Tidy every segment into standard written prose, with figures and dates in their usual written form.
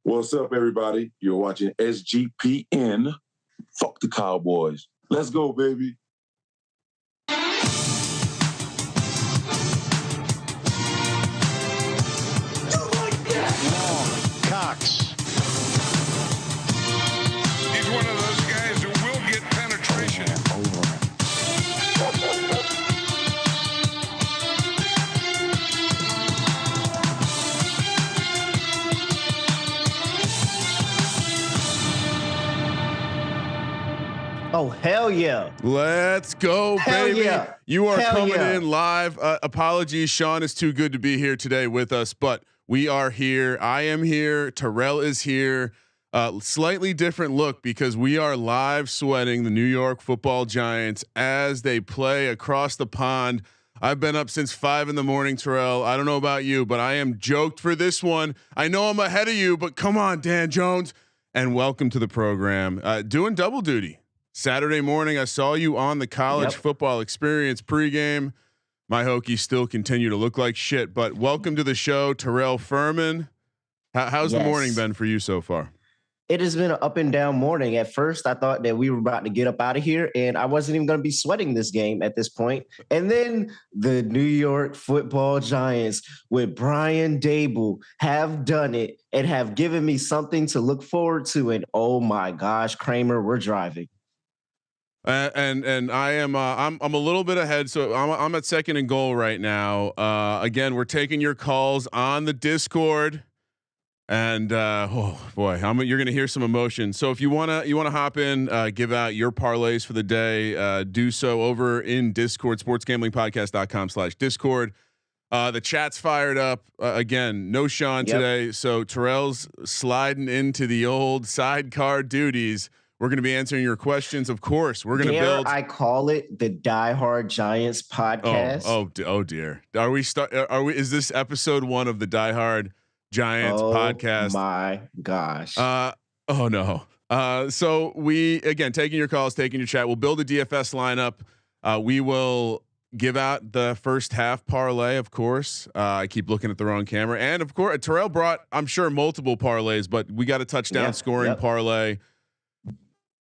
What's up, everybody? You're watching SGPN. Fuck the Cowboys. Let's go, baby. Cox. He's one of those guys who will get penetration. Oh, hell yeah. Let's go, Hell baby. yeah. You are Hell coming yeah. in live. Apologies, Sean is too good to be here today with us, but we are here. I am here. Terrell is here. Slightly different look because we are live sweating the New York Football Giants as they play across the pond. I've been up since 5 a.m, Terrell. I don't know about you, but I am joked for this one. I know I'm ahead of you, but come on, Dan Jones, and welcome to the program. Doing double duty. Saturday morning, I saw you on the college football experience pregame. My Hokies still continue to look like shit, but welcome to the show, Terrell Furman. How's the morning been for you so far? It has been an up and down morning. At first, I thought that we were about to get up out of here, and I wasn't even going to be sweating this game at this point. And then the New York Football Giants with Brian Dable have done it and have given me something to look forward to. And oh my gosh, Kramer, we're driving. And I am I'm a little bit ahead, so I'm at second and goal right now. Again, we're taking your calls on the Discord, and oh boy, you're gonna hear some emotion. So if you wanna hop in, give out your parlays for the day, do so over in Discord, sportsgamblingpodcast.com/discord. The chat's fired up again. No Sean today, so Terrell's sliding into the old sidecar duties. We're going to be answering your questions. Of course, we're going to build. I call it the Die Hard Giants podcast. Oh dear. Are we? Is this episode 1 of the Die Hard Giants podcast? Oh my gosh. Oh no. So we again taking your calls, taking your chat. We'll build a DFS lineup. We will give out the first half parlay. Of course, I keep looking at the wrong camera, and of course, Terrell brought, I'm sure, multiple parlays, but we got a touchdown scoring parlay.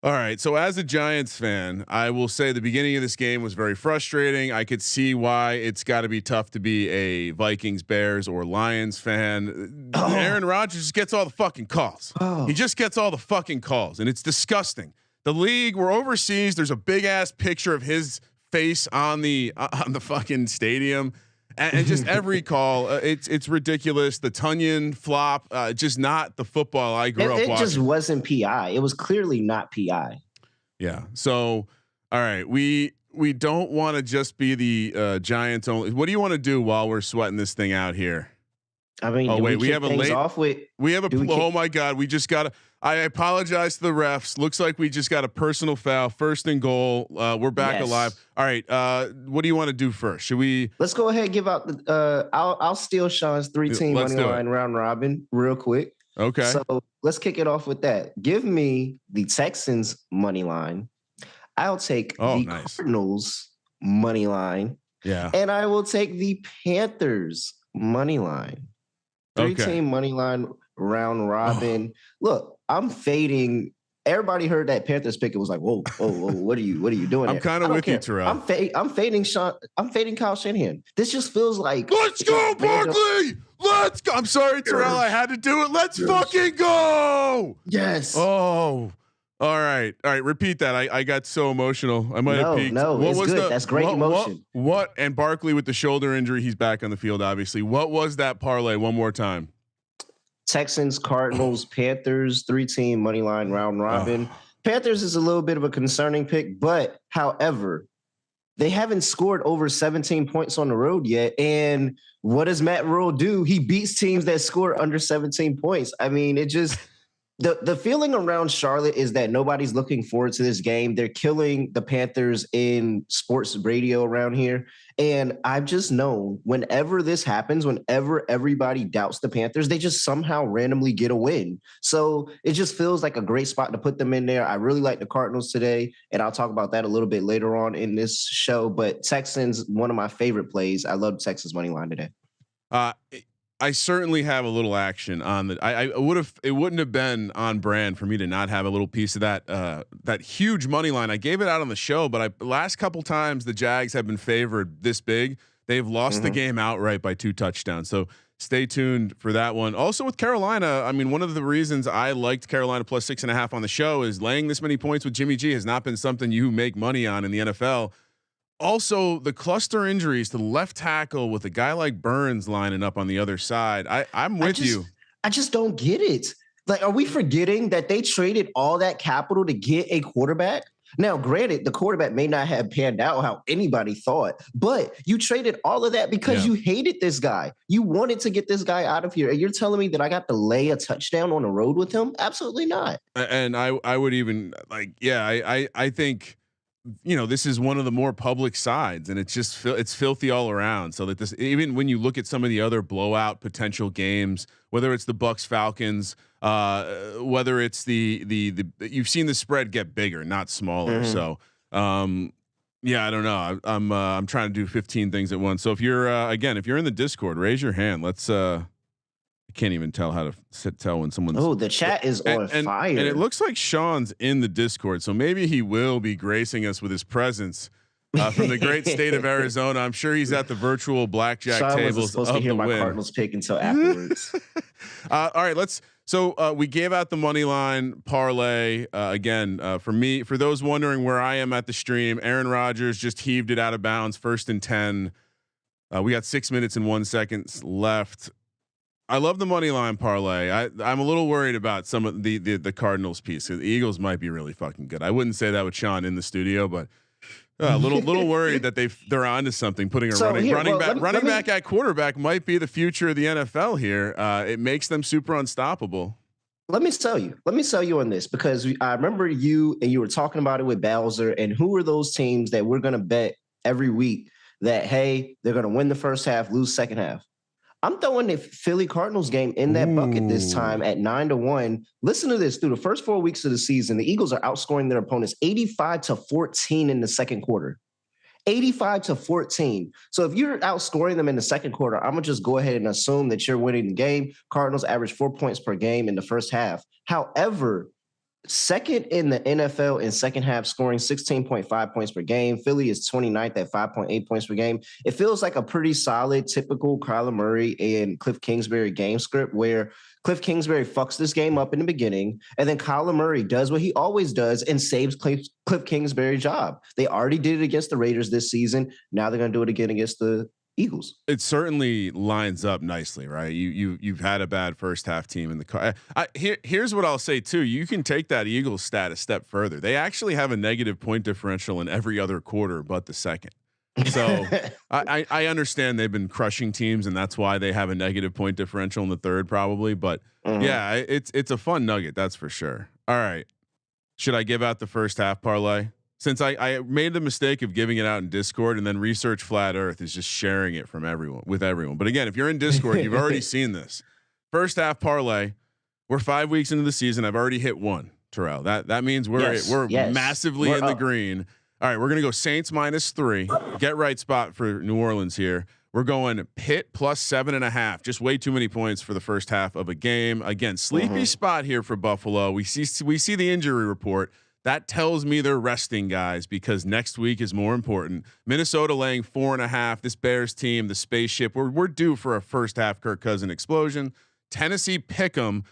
All right. So as a Giants fan, I will say the beginning of this game was very frustrating. I could see why it's got to be tough to be a Vikings, Bears, or Lions fan. Aaron Rodgers just gets all the fucking calls. He just gets all the fucking calls, and it's disgusting. The league, we're overseas. There's a big ass picture of his face on the fucking stadium. And just every call, it's ridiculous. The Tunyon flop, just not the football I grew up watching. It just wasn't PI. It was clearly not PI. Yeah. So, all right, we don't want to just be the Giants only. What do you want to do while we're sweating this thing out here? I mean, we have a late. Oh my God, we just got to. I apologize to the refs. Looks like we just got a personal foul. First and goal. We're back alive. All right. What do you want to do first? Should we? Let's go ahead and give out the. I'll steal Sean's 3-team money line round robin real quick. Okay. So let's kick it off with that. Give me the Texans money line. I'll take the Cardinals money line. Yeah. And I will take the Panthers money line. 3-team money line round robin. Look, I'm fading. Everybody heard that Panthers pick. It was like, whoa, what are you doing? I'm kind of with you, Terrell. I'm fading Sean. I'm fading Kyle Shanahan. This just feels like let's go, Barkley. Let's go. I'm sorry, Terrell. I had to do it. Let's fucking go. Yes. Oh. All right. Repeat that. I got so emotional. I might have peaked. No, what was good. That's great emotion. What? And Barkley with the shoulder injury, he's back on the field. Obviously. What was that parlay? One more time. Texans, Cardinals, Panthers, 3-team money line round robin. Panthers is a little bit of a concerning pick, but however, they haven't scored over 17 points on the road yet. And what does Matt Rule do? He beats teams that score under 17 points. I mean, it just. The feeling around Charlotte is that nobody's looking forward to this game. They're killing the Panthers in sports radio around here. And I've just known whenever this happens, whenever everybody doubts the Panthers, they just somehow randomly get a win. So it just feels like a great spot to put them in there. I really like the Cardinals today, and I'll talk about that a little bit later on in this show. But Texans, one of my favorite plays. I love Texas money line today. I certainly have a little action on the. I would have. It wouldn't have been on brand for me to not have a little piece of that. That huge money line. I gave it out on the show, but last couple times the Jags have been favored this big. They've lost the game outright by 2 touchdowns. So stay tuned for that one. Also with Carolina, I mean, one of the reasons I liked Carolina plus 6.5 on the show is laying this many points with Jimmy G has not been something you make money on in the NFL. Also, the cluster injuries to the left tackle with a guy like Burns lining up on the other side. I'm with you. I just don't get it. Like, are we forgetting that they traded all that capital to get a quarterback? Now, granted, the quarterback may not have panned out how anybody thought, but you traded all of that because you hated this guy. You wanted to get this guy out of here. And you're telling me that I got to lay a touchdown on the road with him? Absolutely not. And I would even I think, this is one of the more public sides, and it's just it's filthy all around. So that this, even when you look at some of the other blowout potential games, whether it's the Bucks Falcons, whether it's the you've seen the spread get bigger, not smaller. So I don't know. I'm trying to do 15 things at once. So if you're if you're in the Discord, raise your hand. Let's I can't even tell how to tell when someone's. Oh, the chat is on fire. And it looks like Sean's in the Discord, so maybe he will be gracing us with his presence from the great state of Arizona. I'm sure he's at the virtual blackjack Sean tables. wasn't supposed to hear my Cardinals pick until afterwards. All right, let's. So we gave out the money line parlay again for me. For those wondering where I am at the stream, Aaron Rodgers just heaved it out of bounds, 1st and 10. We got 6 minutes and 1 second left. I love the money line parlay. I'm a little worried about some of the Cardinals piece. The Eagles might be really fucking good. I wouldn't say that with Sean in the studio, but a little worried that they're onto something. Putting a running back at quarterback might be the future of the NFL here. It makes them super unstoppable. Let me sell you on this, because I remember you were talking about it with Bowser, and who are those teams that we're going to bet every week that, hey, they're going to win the first half, lose second half. I'm throwing the Philly Cardinals game in that bucket this time at 9-1. Listen to this. Through the first 4 weeks of the season, the Eagles are outscoring their opponents 85-14 in the second quarter. 85-14. So if you're outscoring them in the second quarter, I'm going to just go ahead and assume that you're winning the game. Cardinals average 4 points per game in the first half. However, second in the NFL in second half scoring 16.5 points per game. Philly is 29th at 5.8 points per game. It feels like a pretty solid, typical Kyler Murray and Cliff Kingsbury game script, where Cliff Kingsbury fucks this game up in the beginning, and then Kyler Murray does what he always does and saves Cliff Kingsbury's job. They already did it against the Raiders this season. Now they're going to do it again against the Eagles. It certainly lines up nicely, right? You've had a bad first half team in the car. Here's what I'll say too. You can take that Eagles stat a step further. They actually have a negative point differential in every other quarter but the second. So I understand they've been crushing teams, and that's why they have a negative point differential in the third, probably. But yeah, it's a fun nugget, that's for sure. All right, should I give out the first half parlay? Since I made the mistake of giving it out in Discord, and then Research Flat Earth is just sharing it from everyone with everyone. But again, if you're in Discord, you've already seen this first half parlay. We're 5 weeks into the season. I've already hit one, Terrell. That means we're massively in the green. All right, we're gonna go Saints -3. Get right spot for New Orleans here. We're going Pitt +7.5. Just way too many points for the first half of a game. Again, sleepy spot here for Buffalo. We see the injury report. That tells me they're resting guys because next week is more important. Minnesota laying 4.5. This Bears team, the spaceship, we're due for a first half Kirk Cousins explosion. Tennessee pick'em.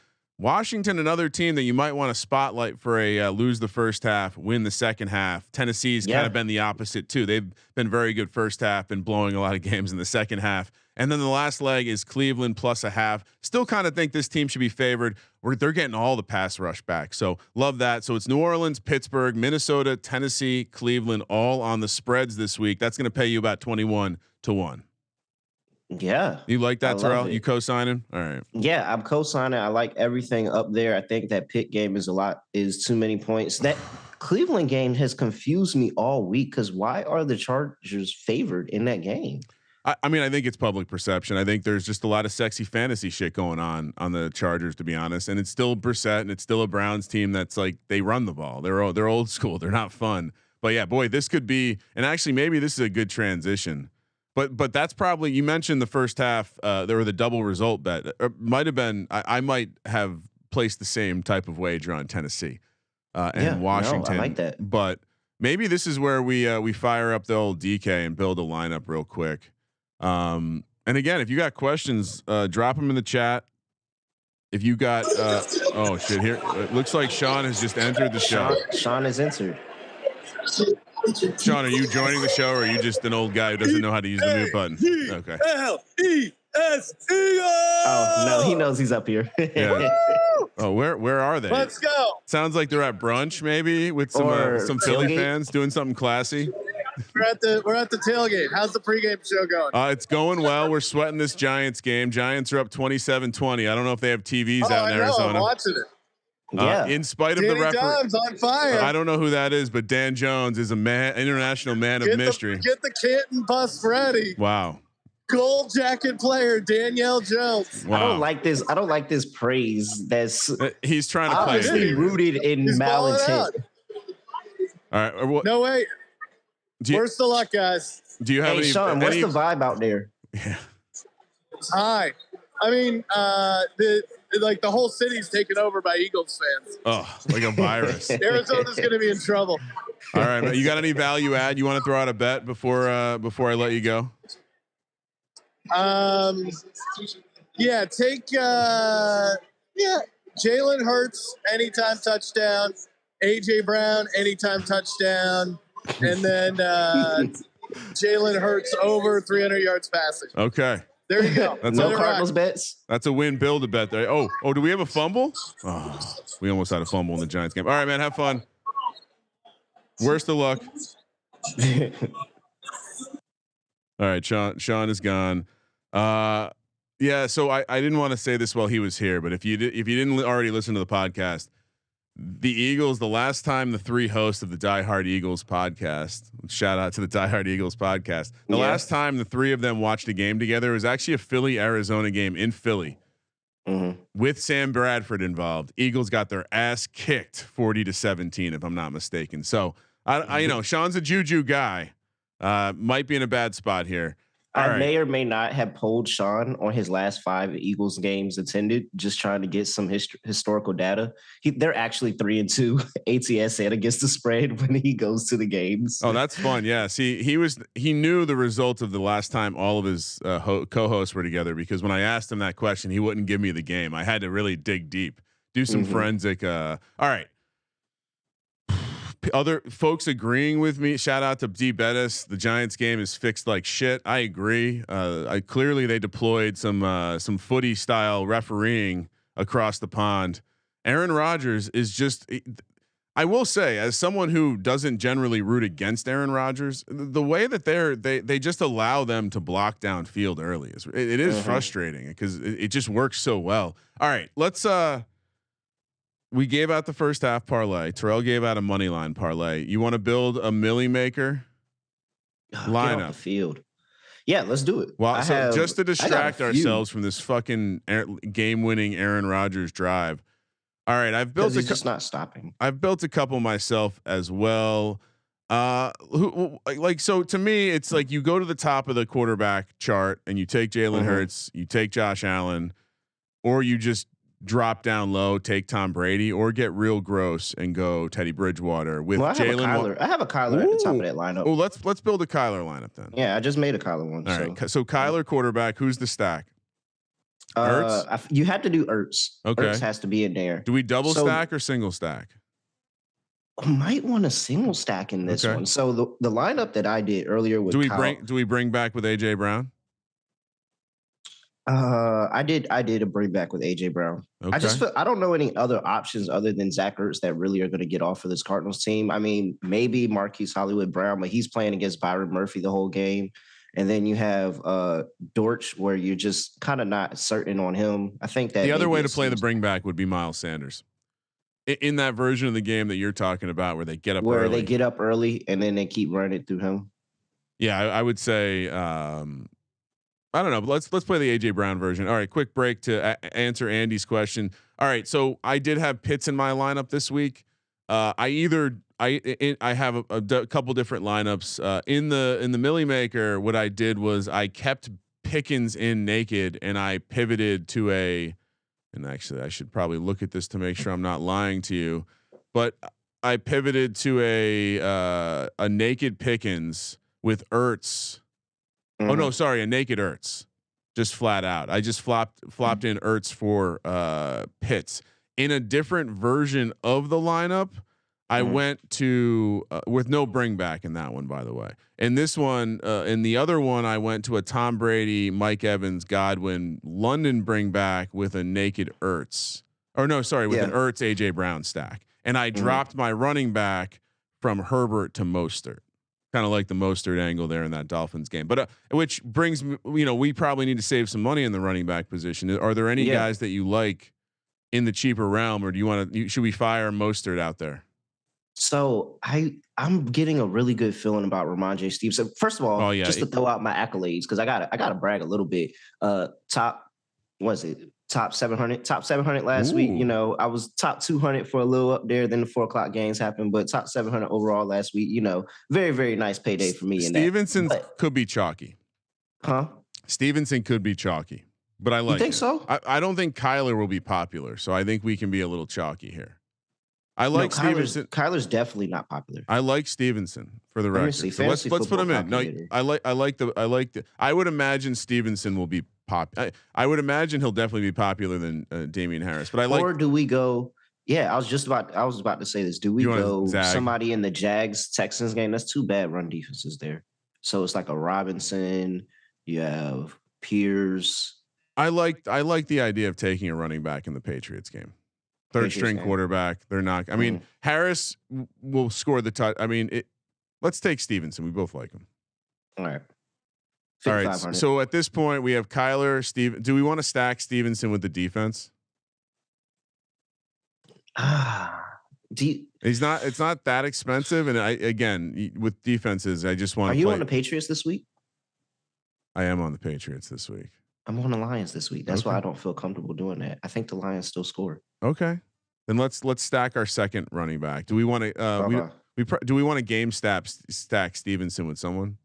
Washington, another team that you might want to spotlight for a lose the first half, win the second half. Tennessee's kind of been the opposite too. They've been very good first half and blowing a lot of games in the second half. And then the last leg is Cleveland +0.5. Still kind of think this team should be favored. They're getting all the pass rush back. So love that. So it's New Orleans, Pittsburgh, Minnesota, Tennessee, Cleveland, all on the spreads this week. That's going to pay you about 21-1. Yeah. You like that, Terrell? You co-signing? All right. Yeah, I'm co-signing. I like everything up there. I think that Pitt game is too many points. That Cleveland game has confused me all week, because why are the Chargers favored in that game? I mean, I think it's public perception. I think there's just a lot of sexy fantasy shit going on the Chargers, to be honest. And it's still Brissett, and it's still a Browns team that's like, they run the ball. They're old school. They're not fun. But yeah, boy, this could be, and actually maybe this is a good transition. But that's probably, you mentioned the first half. There were the double result bet. Might have been. I might have placed the same type of wager on Tennessee and Washington. No, I like that. But maybe this is where we fire up the old DK and build a lineup real quick. And again, if you got questions, drop them in the chat. If you got, oh shit! Here it looks like Sean has just entered the show. Sean has entered. Sean, are you joining the show, or are you just an old guy who doesn't know how to use the mute button? Okay. L-E-S-E-O. Oh no, he knows he's up here. Yeah. Oh, where are they? Let's go. Sounds like they're at brunch, maybe with some Philly tailgate. fans doing something classy. We're at the tailgate. How's the pregame show going? It's going well. We're sweating this Giants game. Giants are up 27-20. I don't know if they have TVs out in Arizona. I'm watching it. Yeah. In spite of Danny the referee, Dimes on fire. I don't know who that is, but Dan Jones is a international man of mystery. Get the Canton bus ready. Wow. Gold jacket player Danielle Jones. Wow. I don't like this praise. That's He's trying to play. obviously rooted in He's balling out. malintent. All right. No way. Worst of luck, guys. Do you have Hey any? Sean, what's the vibe out there? Yeah. Hi. I mean, the whole city's taken over by Eagles fans. Oh, like a virus. Arizona's going to be in trouble. All right, man. You got any value add? You want to throw out a bet before I let you go? Yeah, take Jalen Hurts anytime touchdown, AJ Brown anytime touchdown, and then Jalen Hurts over 300 yards passing. Okay. There you go. That's No Cardinals bets. That's a win build a bet there. Oh, do we have a fumble? Oh, we almost had a fumble in the Giants game. All right, man. Have fun. Worst of luck. All right, Sean is gone. Yeah. So I didn't want to say this while he was here, but if you didn't already listen to the podcast, the Eagles, the last time the three hosts of the Die Hard Eagles podcast, shout out to the Die Hard Eagles podcast. The last time the three of them watched a game together was actually a Philly Arizona game in Philly with Sam Bradford involved. Eagles got their ass kicked 40-17, if I'm not mistaken. So I you know, Sean's a juju guy. Might be in a bad spot here. I may or may not have polled Sean on his last 5 Eagles games attended, just trying to get some historical data. They're actually 3-2 ATS and against the spread when he goes to the games. Oh, that's fun. Yeah. See, he knew the result of the last time all of his co-hosts were together, because when I asked him that question, he wouldn't give me the game. I had to really dig deep, do some forensic. All right. Other folks agreeing with me. Shout out to D Bettis. The Giants game is fixed like shit. I agree. Clearly they deployed some footy style refereeing across the pond. Aaron Rodgers is just. I will say, as someone who doesn't generally root against Aaron Rodgers, the way that they just allow them to block downfield early is frustrating, because it just works so well. All right, let's. We gave out the first half parlay. Terrell gave out a money line parlay. You want to build a Millie Maker lineup? Get off the field. Yeah, let's do it. Well, just to distract ourselves from this fucking game-winning Aaron Rodgers drive. All right, I've built. He's just not stopping. I've built a couple myself as well. So to me, it's like you go to the top of the quarterback chart and you take Jalen Hurts, you take Josh Allen, or you just drop down low, take Tom Brady, or get real gross and go Teddy Bridgewater with Jalen. I have a Kyler at the top of that lineup. Oh, let's build a Kyler lineup then. Yeah, I just made a Kyler one. All right. So Kyler quarterback. Who's the stack? Ertz? You have to do Ertz. Okay. Ertz has to be in there. Do we double stack or single stack? I might want a single stack in this one. So the lineup that I did earlier with do we bring back with AJ Brown? I did a bring back with AJ Brown. Okay. I don't know any other options other than Zach Ertz that really are going to get off for this Cardinals team. I mean, maybe Marquise Hollywood Brown, but he's playing against Byron Murphy the whole game. And then you have Dortch, where you're just kind of not certain on him. I think that the other way to play the bring back would be Miles Sanders in that version of the game that you're talking about, where they get up early and then they keep running through him. Yeah, I would say. I don't know, but let's play the AJ Brown version. All right, quick break to answer Andy's question. All right, so I did have Pitts in my lineup this week. I have a couple different lineups in the Millie Maker. What I did was I kept Pickens in naked, and I pivoted to a. And actually, I should probably look at this to make sure I'm not lying to you, but I pivoted to a naked Pickens with Ertz. Oh no, sorry, a naked Ertz, just flat out. I just flopped in Ertz for Pitts in a different version of the lineup. I went to with no bring back in that one, by the way. And this one, in the other one, I went to a Tom Brady, Mike Evans, Godwin, London bring back with a naked Ertz, or no, sorry, with an Ertz AJ Brown stack. And I dropped my running back from Herbert to Mostert, kind of like the Mostert angle there in that Dolphins game. But which brings me, we probably need to save some money in the running back position. Are there any guys that you like in the cheaper realm, or do you want to? Should we fire Mostert out there? So I'm getting a really good feeling about Ramondre Stevenson. First of all, just to throw out my accolades, because I gotta brag a little bit. Top 700 last week. I was top 200 for a little up there. Then the 4 o'clock games happened, but top 700 overall last week. Very, very nice payday for me. Stevenson could be chalky. Huh? Stevenson could be chalky, but I like. You think so? I don't think Kyler will be popular, so I think we can be a little chalky here. I like Stevenson. Kyler's definitely not popular. I like Stevenson for the record. So let's put him in. No, I like the. I would imagine Stevenson will be I would imagine he'll definitely be popular than Damian Harris. But I like. Or do we go? Yeah, I was about to say this. Do we go somebody in the Jags Texans game? That's two bad run defenses there. So it's like a Robinson. You have Pierce. I like the idea of taking a running back in the Patriots game. Third string quarterback. They're not. I mean, Harris will score the touch. I mean, let's take Stevenson. We both like him. All right. All right. So at this point, we have Kyler, Steve. Do we want to stack Stevenson with the defense? It's not that expensive. And with defenses, I just want to. Are you on the Patriots this week? I am on the Patriots this week. I'm on the Lions this week. That's why I don't feel comfortable doing that. I think the Lions still score. Okay, then let's stack our second running back. Do we want to? Do we want to game stack Stevenson with someone?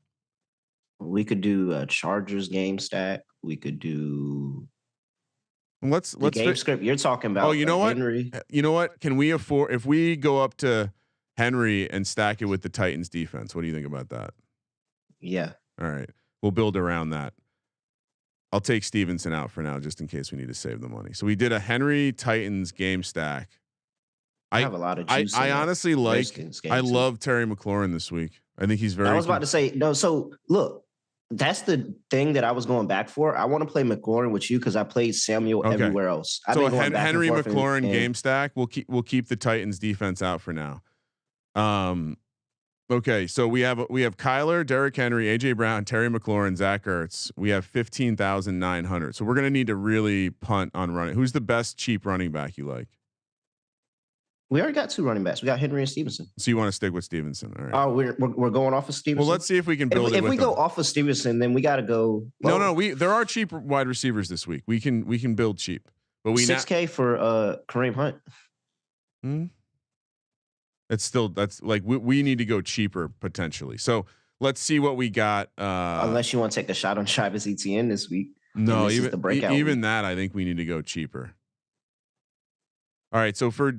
We could do a Chargers game stack. We could do. Let's game script. You're talking about. Oh, you know what? Henry. You know what? Can we afford if we go up to Henry and stack it with the Titans defense? What do you think about that? Yeah. All right, we'll build around that. I'll take Stevenson out for now, just in case we need to save the money. So we did a Henry Titans game stack. I have a lot of juice. I honestly like. I love Terry McLaurin this week. I think he's very. I was about to say no. So look, that's the thing that I was going back for. I want to play McLaurin with you because I played Samuel everywhere else. So Henry McLaurin game stack. We'll keep the Titans defense out for now. Okay, so we have Kyler, Derrick Henry, AJ Brown, Terry McLaurin, Zach Ertz. We have 15,900. So we're gonna need to really punt on running. Who's the best cheap running back you like? We already got 2 running backs. We got Henry and Stevenson. So you want to stick with Stevenson? All right. Oh, we're going off of Stevenson. Well, let's see if we can build it. If we go off of Stevenson, then we got to go. Well, no. There are cheap wide receivers this week. We can build cheap, but we $6K for Kareem Hunt. That's like we need to go cheaper potentially. So let's see what we got. Unless you want to take a shot on Travis Etienne this week. No, even that I think we need to go cheaper. All right, so for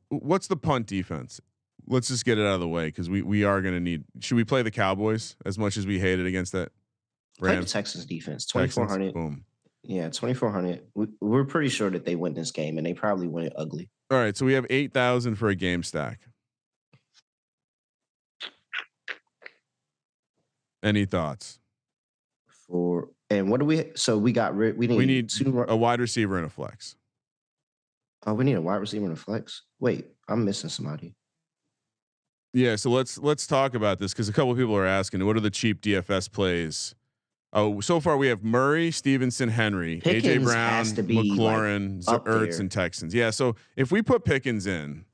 what's the punt defense? Let's just get it out of the way because we are going to need. Should we play the Cowboys as much as we hated against that? Play the Texans defense. 2,400. Boom. Yeah, 2,400. We're pretty sure that they win this game, and they probably win it ugly. All right, so we have 8,000 for a game stack. Any thoughts? And what do we? So we need a wide receiver and a flex. Oh, we need a wide receiver and a flex. Wait, I'm missing somebody. Yeah, so let's talk about this because a couple of people are asking, what are the cheap DFS plays? Oh, so far we have Murray, Stevenson, Henry, Pickens AJ Brown, McLaurin, like Ertz, and Texans. Yeah, so if we put Pickens in,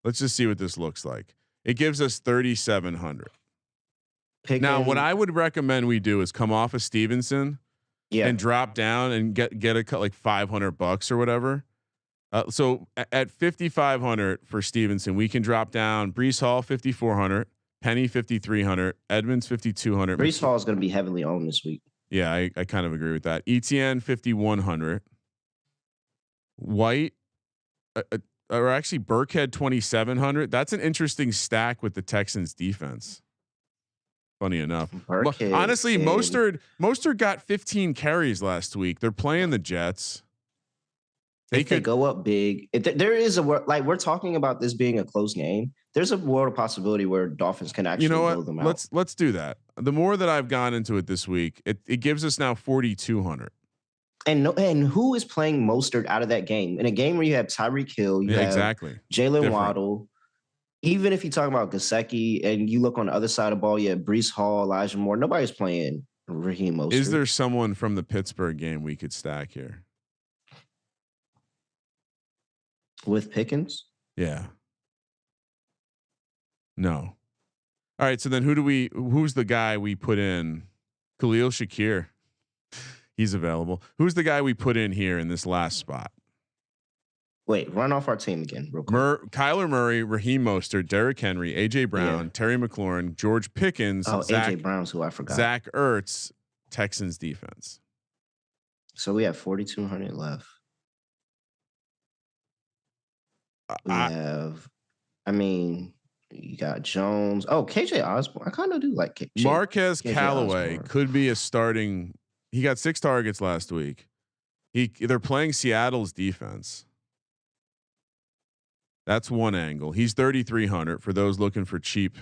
let's just see what this looks like. It gives us 3,700. Now, what I would recommend we do is come off of Stevenson, and drop down and get a cut like $500 or whatever. So at 5,500 for Stevenson, we can drop down Brees Hall 5,400, Penny 5,300, Edmonds 5,200. Brees Hall is going to be heavily owned this week. Yeah, I kind of agree with that. ETN 5,100, White, or actually Burkhead 2,700. That's an interesting stack with the Texans defense. Funny enough, honestly, Mostert got 15 carries last week. They're playing the Jets. They go up big. There is we're talking about this being a close game. There's a world of possibility where Dolphins can actually build them out. Let's do that. The more that I've gone into it this week, it gives us now 4,200. And who is playing Mostert out of that game? In a game where you have Tyreek Hill, you have Jalen Waddle. Even if you talk about Gesicki and you look on the other side of the ball, you have Brees Hall, Elijah Moore. Nobody's playing Raheem Mostert. Is there someone from the Pittsburgh game we could stack here? With Pickens? Yeah. No. All right. So then who's the guy we put in? Khalil Shakir. He's available. Who's the guy we put in here in this last spot? Wait, run off our team again real quick. Kyler Murray, Raheem Mostert, Derrick Henry, AJ Brown, Terry McLaurin, George Pickens. Oh, AJ Brown's who I forgot. Zach Ertz, Texans defense. So we have 4,200 left. You got Jones. Oh, KJ Osborne. I kind of do like KJ. Marquez Callaway could be a starting. He got 6 targets last week. They're playing Seattle's defense. That's one angle. He's 3,300 for those looking for cheap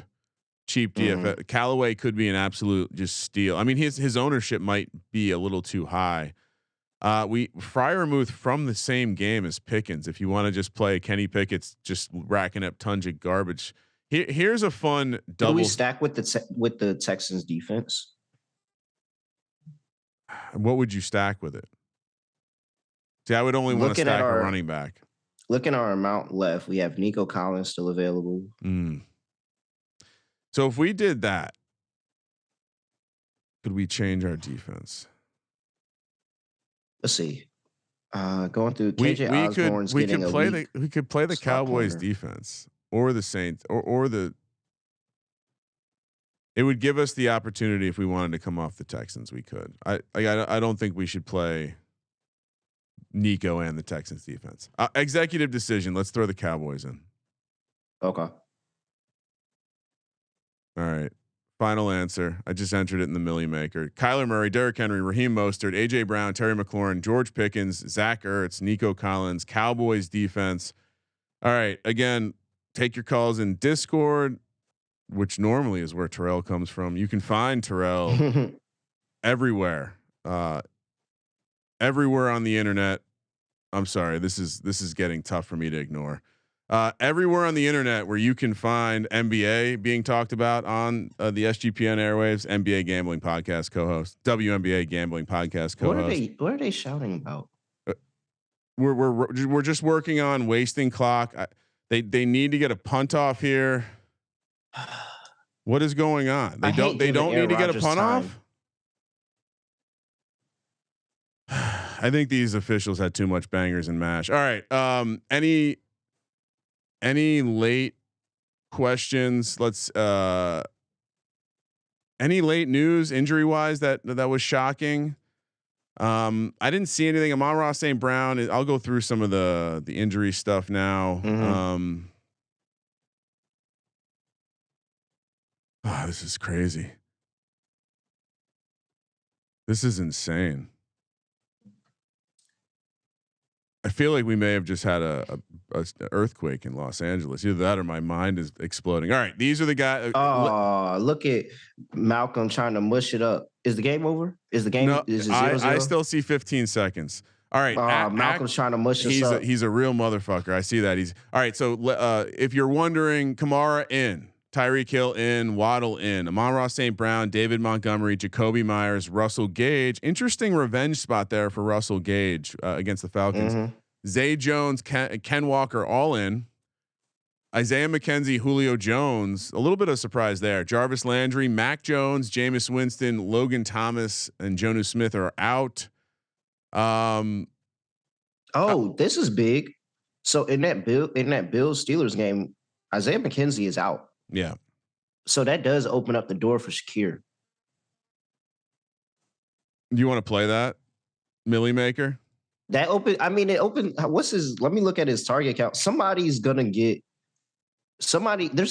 DFS. Callaway could be an absolute just steal. I mean, his ownership might be a little too high. Freiermuth from the same game as Pickens. If you want to just play Kenny Pickett's just racking up tons of garbage. Here's a fun double. Do we stack with the Texans defense? What would you stack with it? See, I would only want to stack a running back. Looking at our amount left, we have Nico Collins still available. So if we did that, could we change our defense? Let's see. Going through KJ Osborne's getting a week. We could play the Cowboys defense or the Saints or the. It would give us the opportunity if we wanted to come off the Texans. We could. I don't think we should play Nico and the Texans defense. Executive decision. Let's throw the Cowboys in. Okay. All right. Final answer. I just entered it in the Millie Maker. Kyler Murray, Derrick Henry, Raheem Mostert, AJ Brown, Terry McLaurin, George Pickens, Zach Ertz, Nico Collins, Cowboys defense. All right. Again, take your calls in Discord, which normally is where Terrell comes from. You can find Terrell everywhere. Everywhere on the internet. I'm sorry. This is getting tough for me to ignore. Everywhere on the internet where you can find NBA being talked about on the SGPN airwaves, NBA gambling podcast co-host, WNBA gambling podcast co-host. What are they shouting about? We're just working on wasting clock. They need to get a punt off here. What is going on? They don't need to get a punt off. I think these officials had too much bangers and mash. All right. Any late questions? Let's any late news injury wise that was shocking. I didn't see anything. Amon-Ra St. Brown. I'll go through some of the injury stuff now. This is crazy. This is insane. I feel like we may have just had a earthquake in Los Angeles. Either that or my mind is exploding. All right, these are the guys. Look at Malcolm trying to mush it up. Is the game over? Is the game? No, is it 0-0? I still see 15 seconds. All right, Malcolm's trying to mush us up. He's a real motherfucker. I see that. He's all right. So if you're wondering, Kamara in, Tyreek Hill in, Waddle in, Amon-Ra St. Brown, David Montgomery, Jacoby Myers, Russell Gage. Interesting revenge spot there for Russell Gage against the Falcons. Zay Jones, Ken Walker, all in. Isaiah McKenzie, Julio Jones. A little bit of surprise there. Jarvis Landry, Mac Jones, Jameis Winston, Logan Thomas, and Jonnu Smith are out. This is big. So in that Bills Steelers game, Isaiah McKenzie is out. Yeah. So that does open up the door for Shakir. Do you want to play that Millie Maker? That open. I mean, it opened. What's his? Let me look at his target count. There's going to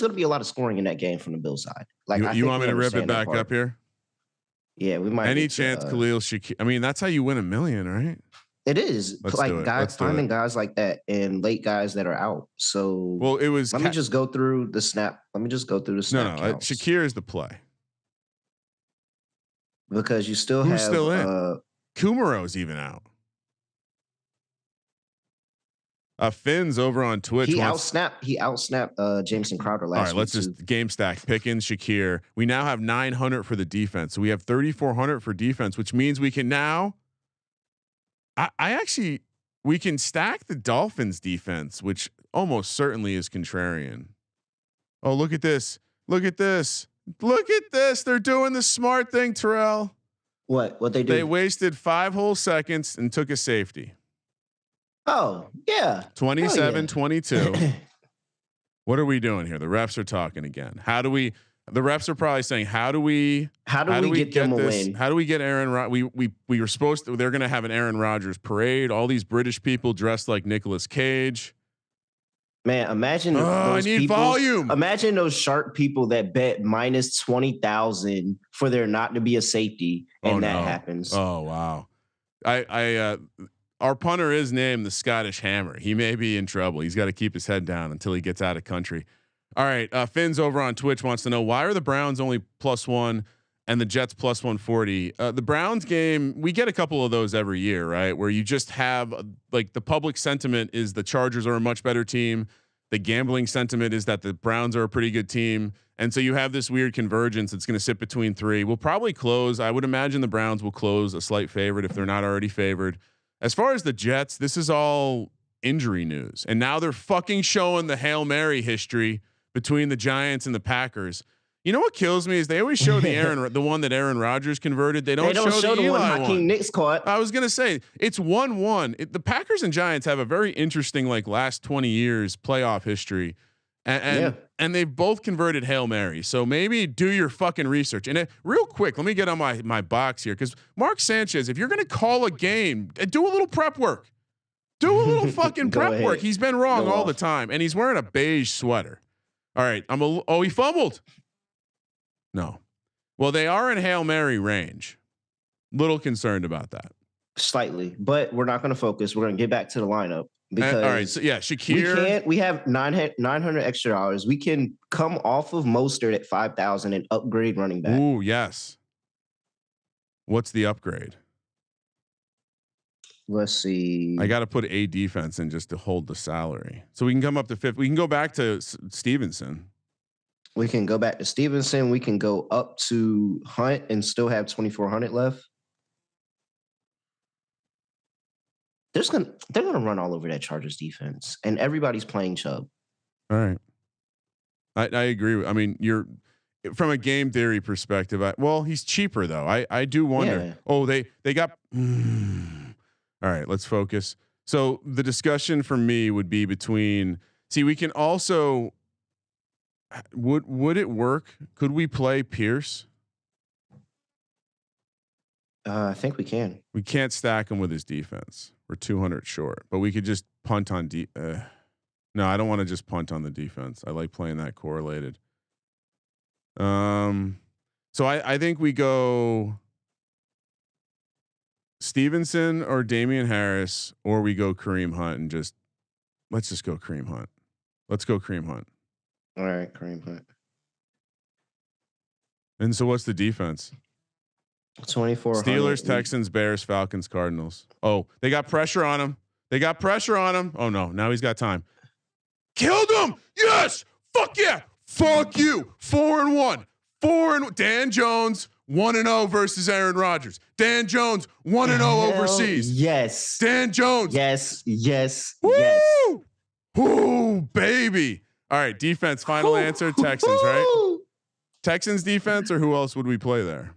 be a lot of scoring in that game from the Bills side. Like, you want me to rip it back up here? Yeah, we might. Any chance Khalil Shakir? I mean, that's how you win $1 million, right? It is. Let's like do it. guys finding guys like that and late guys that are out. So well, it was. Let me just go through the snap. No, Shakir is the play because you still Who's have still in? Kumaro's even out. Finn's over on Twitch. He outsnapped Jameson Crowder last week. All right, let's just game stack. Pickens, Shakir. We now have 900 for the defense. So we have 3,400 for defense, which means we can now. We can stack the Dolphins defense, which almost certainly is contrarian. Oh, look at this. Look at this. Look at this. They're doing the smart thing, Terrell. What they do? They wasted 5 whole seconds and took a safety. Oh, yeah. 27-22. What are we doing here? The refs are talking again. The refs are probably saying, how do we get them a win? How do we get Aaron we were supposed to, they're going to have an Aaron Rodgers parade. All these British people dressed like Nicolas Cage. Man, imagine those volume. Imagine those sharp people that bet minus 20,000 for there not to be a safety, and that happens. Oh wow! Our punter is named the Scottish Hammer. He may be in trouble. He's got to keep his head down until he gets out of country. All right, Finn's over on Twitch wants to know, why are the Browns only +1 and the Jets +140? The Browns game, we get a couple of those every year, right? Where you just have like the public sentiment is the Chargers are a much better team. The gambling sentiment is that the Browns are a pretty good team. And so you have this weird convergence. It's going to sit between 3. We'll probably close. I would imagine the Browns will close a slight favorite if they're not already favored. As far as the Jets, this is all injury news. And now they're fucking showing the Hail Mary history between the Giants and the Packers. You know what kills me is they always show the one that Aaron Rodgers converted. They don't show the Eli one Hakeem Nicks caught. I was gonna say it's 1-1. The Packers and Giants have a very interesting last 20 years playoff history, and they've both converted Hail Mary. So maybe do your fucking research. And real quick, let me get on my box here because Mark Sanchez, if you're gonna call a game, do a little prep work. Do a little fucking prep work. He's been wrong all the time, and he's wearing a beige sweater. All right, he fumbled. No. Well, they are in Hail Mary range. Little concerned about that. Slightly, but we're not going to focus. We're going to get back to the lineup because all right. So yeah, Shakir. We have $900 extra. We can come off of Mostert at 5,000 and upgrade running back. Ooh, yes. What's the upgrade? Let's see. I got to put a defense in just to hold the salary, so we can come up to 5th. We can go back to Stevenson. We can go back to Stevenson. We can go up to Hunt and still have 2,400 left. They're gonna run all over that Chargers defense, and everybody's playing Chubb. All right, I agree. I mean, you're from a game theory perspective. He's cheaper though. I do wonder. Yeah. Oh, they got. All right, let's focus. So the discussion for me would be between. See, we can also. Would it work? Could we play Pierce? I think we can. We can't stack him with his defense. We're 200 short, but we could just punt on no, I don't want to just punt on the defense. I like playing that correlated. So I think we go Stevenson or Damian Harris, or we go Kareem Hunt and let's just go Kareem Hunt. Let's go Kareem Hunt. All right, Kareem Hunt. And so what's the defense? 24. Steelers, Texans, Bears, Falcons, Cardinals. Oh, they got pressure on him. Oh no, now he's got time. Killed him. Yes. Fuck yeah. Fuck you. 4-1. Dan Jones 1-0 versus Aaron Rodgers. Dan Jones 1-0 overseas. Yes. Dan Jones. Yes. Woo! Yes. Ooh, baby. All right, defense. Final answer. Texans, right? Texans defense, or who else would we play there?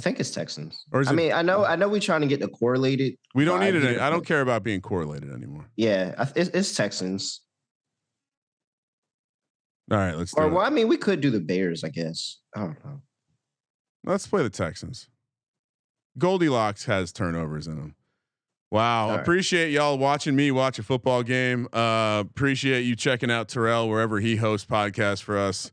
I think it's Texans. Or is I mean, I know we're trying to get the correlated. We don't need it. here, I don't care about being correlated anymore. Yeah, it's Texans. All right, let's do or it. well, I mean, we could do the Bears, I guess. I don't know. Let's play the Texans. Goldilocks has turnovers in them. Wow. All right. Appreciate y'all watching me watch a football game. Appreciate you checking out Terrell wherever he hosts podcasts for us.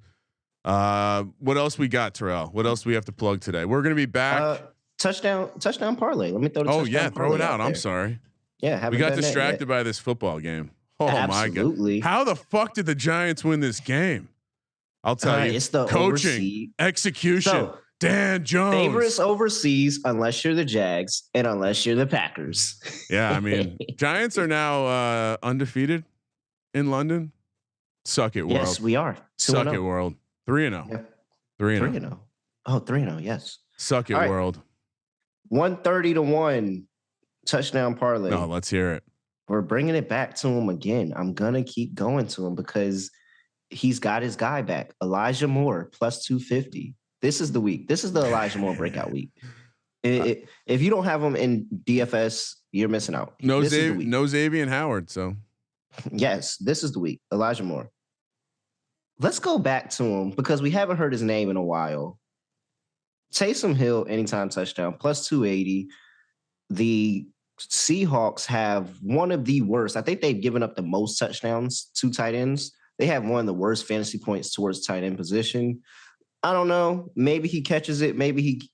What else we got, Terrell? What else do we have to plug today? We're going to be back. Touchdown parlay. Let me throw the touchdown yeah, throw it out. I'm there. sorry. Yeah, we got distracted by this football game. Oh Absolutely. my God. How the fuck did the Giants win this game? I'll tell you. It's the coaching, overseas. execution. So, Dan Jones. favorites overseas unless you're the Jags and unless you're the Packers. Yeah, I mean, Giants are now undefeated in London. Suck it, world. Yes, we are. Suck it, world. 3-0. 3-0. Oh, 3-0. Yes. Suck it, right. world. 130-1 touchdown parlay. No, let's hear it. We're bringing it back to him again. I'm gonna keep going to him because he's got his guy back. Elijah Moore plus 250. This is the week. This is the Elijah Moore breakout week. If you don't have him in DFS, you're missing out. No Xavier Howard. So yes, this is the week. Elijah Moore. Let's go back to him because we haven't heard his name in a while. Taysom Hill, anytime touchdown, plus 280. The Seahawks have one of the worst. I think they've given up the most touchdowns to tight ends. They have one of the worst fantasy points towards tight end position. I don't know. Maybe he catches it. Maybe he,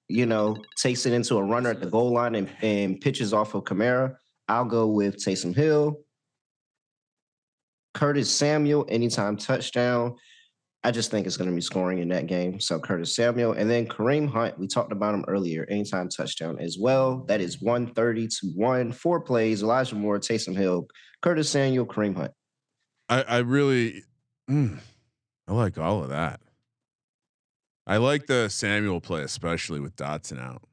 takes it into a runner at the goal line and pitches off of Kamara. I'll go with Taysom Hill. Curtis Samuel, anytime touchdown. I just think it's going to be scoring in that game. So Curtis Samuel. And then Kareem Hunt, we talked about him earlier, anytime touchdown as well. That is 130-1. 4 plays, Elijah Moore, Taysom Hill, Curtis Samuel, Kareem Hunt. I really, I like all of that. I like the Samuel play, especially with Dotson out.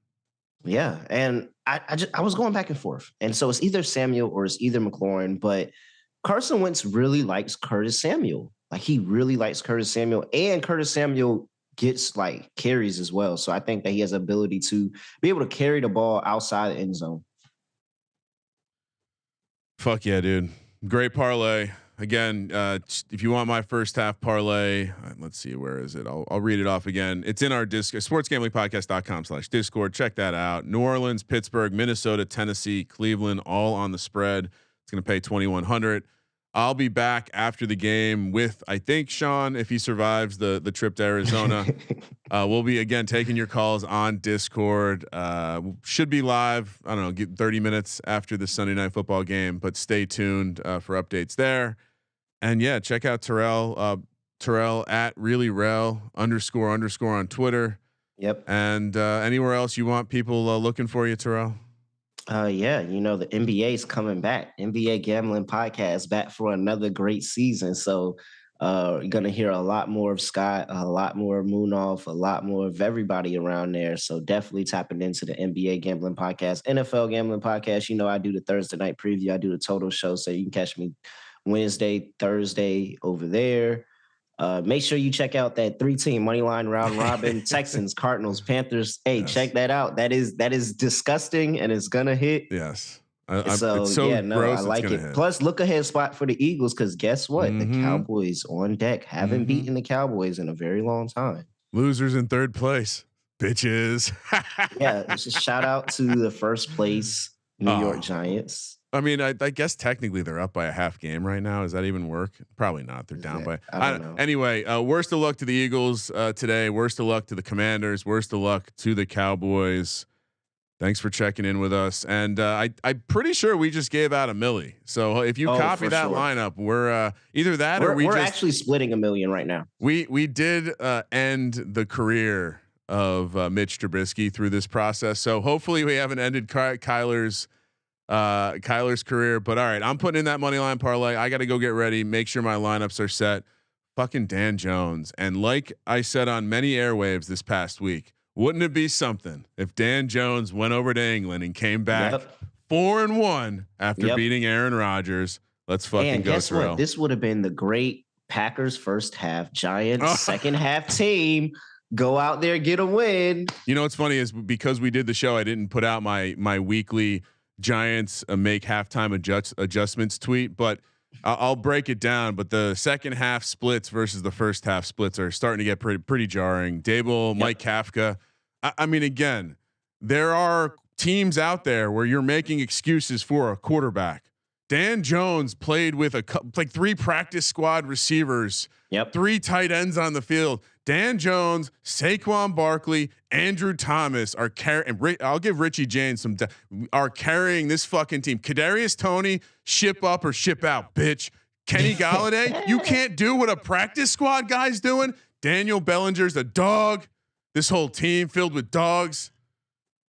Yeah. And I was going back and forth. And so it's either Samuel or it's either McLaurin, but Carson Wentz really likes Curtis Samuel. Like he really likes Curtis Samuel, and Curtis Samuel gets like carries as well. So I think that he has the ability to be able to carry the ball outside the end zone. Fuck yeah, dude. Great parlay. Again, if you want my first half parlay, let's see, where is it? I'll read it off again. It's in our Discord, sportsgamblingpodcast.com/Discord. Check that out. New Orleans, Pittsburgh, Minnesota, Tennessee, Cleveland, all on the spread. It's going to pay 2,100. I'll be back after the game with, I think, Sean, if he survives the trip to Arizona. We'll be again taking your calls on Discord. Should be live. I don't know, get 30 minutes after the Sunday night football game, but stay tuned for updates there. And yeah, check out Terrell at reallyRel __ on Twitter. Yep. And anywhere else you want people looking for you, Terrell? Yeah, the NBA is coming back. NBA Gambling Podcast back for another great season. So you're going to hear a lot more of Scott, a lot more of Moonoff, a lot more of everybody around there. So definitely tapping into the NBA Gambling Podcast, NFL Gambling Podcast. I do the Thursday night preview. I do the total show. So you can catch me Wednesday, Thursday over there. Make sure you check out that 3-team money line round robin: Texans, Cardinals, Panthers. Hey, yes. Check that out. That is disgusting, and it's gonna hit. Yes. Gross, I like it. Hit. Plus, look ahead spot for the Eagles because guess what? The Cowboys on deck haven't beaten the Cowboys in a very long time. Losers in third place, bitches. Yeah, it's a shout out to the first place New York Giants. I mean, I guess technically they're up by a half game right now. Does that even work? Probably not. They're down by. I don't know. Anyway, worst of luck to the Eagles today. Worst of luck to the Commanders. Worst of luck to the Cowboys. Thanks for checking in with us. And I'm pretty sure we just gave out $1 million. So if you copy that lineup, we're either that or we're actually splitting $1 million right now. We did end the career of Mitch Trubisky through this process. So hopefully we haven't ended Kyler's career, but all right, I'm putting in that money line parlay. I got to go get ready, make sure my lineups are set. Fucking Dan Jones. And like I said on many airwaves this past week, wouldn't it be something if Dan Jones went over to England and came back 4-1 after beating Aaron Rodgers? Let's fucking go, Terrell. What? This would have been the great Packers first half, Giants second half team. Go out there, get a win. You know what's funny is because we did the show, I didn't put out my weekly Giants make halftime adjustments tweet, but I'll break it down. But the second half splits versus the first half splits are starting to get pretty jarring. Dable, Mike Kafka. I mean, again, there are teams out there where you're making excuses for a quarterback. Dan Jones played with like 3 practice squad receivers, 3 tight ends on the field. Dan Jones, Saquon Barkley, Andrew Thomas are carrying. I'll give Richie James are carrying this fucking team. Kadarius Toney, ship up or ship out, bitch. Kenny Galladay, you can't do what a practice squad guy's doing. Daniel Bellinger's a dog. This whole team filled with dogs.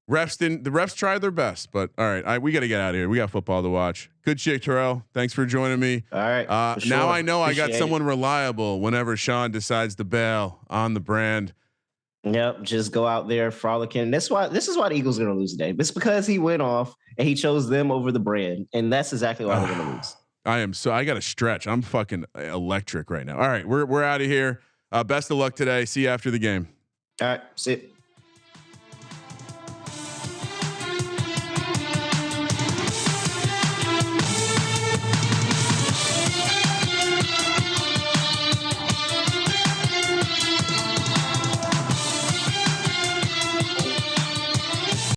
The refs tried their best, but all right, we got to get out of here. We got football to watch. Good shit, Terrell. Thanks for joining me. All right. Now I know I got someone reliable whenever Sean decides to bail on the brand. Yep. Just go out there frolicking. This is why the Eagles are going to lose today. It's because he went off and he chose them over the brand. And that's exactly why they're going to lose. I got to stretch. I'm fucking electric right now. All right. We're out of here. Best of luck today. See you after the game. All right. See you.